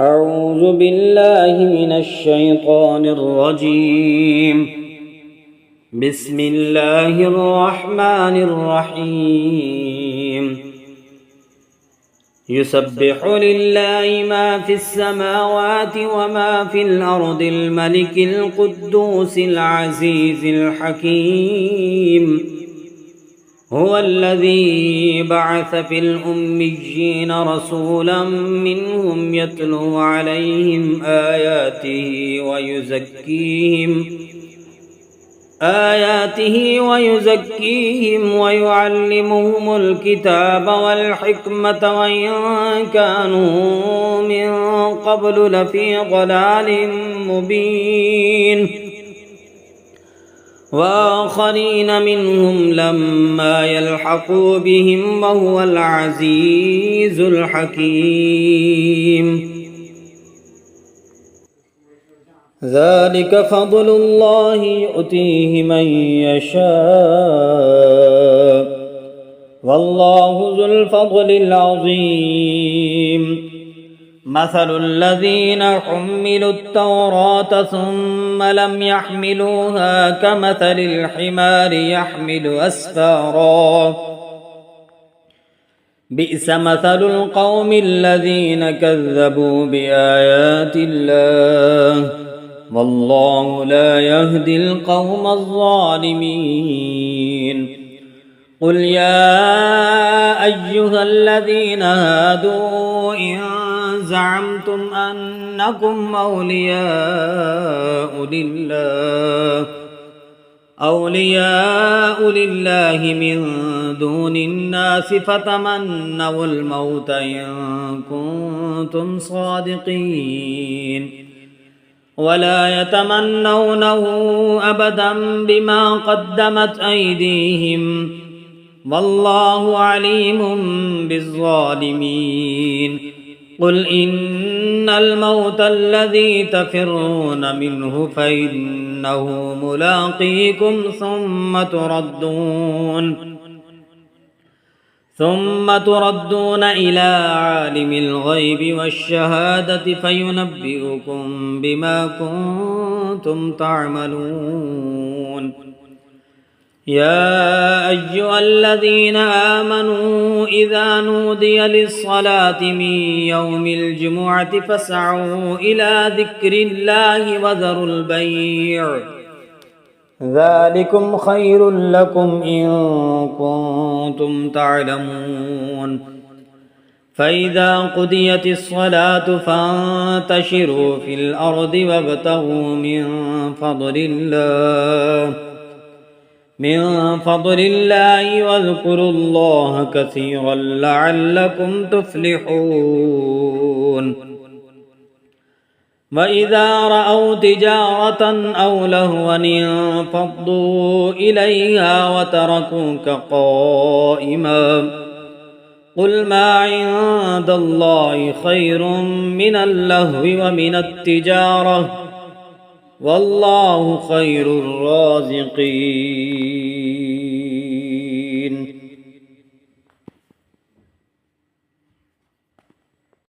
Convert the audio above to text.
أعوذ بالله من الشيطان الرجيم. بسم الله الرحمن الرحيم. يسبح لله ما في السماوات وما في الأرض الملك القدوس العزيز الحكيم. هو الذي بعث في الأميين رسولا منهم يتلو عليهم آياته ويزكيهم ويعلمهم الكتاب والحكمة وإن كانوا من قبل لفي ضلال مبين. وآخرين منهم لما يلحقوا بهم وهو العزيز الحكيم. ذلك فضل الله يؤتيه من يشاء والله ذو الفضل العظيم. مثل الذين حملوا التوراة ثم لم يحملوها كمثل الحمار يحمل أسفارا بئس مثل القوم الذين كذبوا بآيات الله والله لا يهدي القوم الظالمين. قل يا أيها الذين هادوا إن زعمتم أنكم أولياء لله من دون الناس فتمنوا الموت إن كنتم صادقين ولا يتمنونه أبدا بما قدمت أيديهم والله عليم بالظالمين. قل إن الموت الذي تفرون منه فإنه ملاقيكم ثم تردون إلى عالم الغيب والشهادة فينبئكم بما كنتم تعملون. يا أيها الذين آمنوا إذا نودي للصلاة من يوم الجمعة فاسعوا إلى ذكر الله وذروا البيع ذلكم خير لكم إن كنتم تعلمون. فإذا قضيت الصلاة فانتشروا في الأرض وابتغوا من فضل الله واذكروا الله كثيرا لعلكم تفلحون. وإذا رأوا تجارة أو لهوا انفضوا إليها وتركوك قائما قل ما عند الله خير من اللهو ومن التجارة والله خير الرازقين.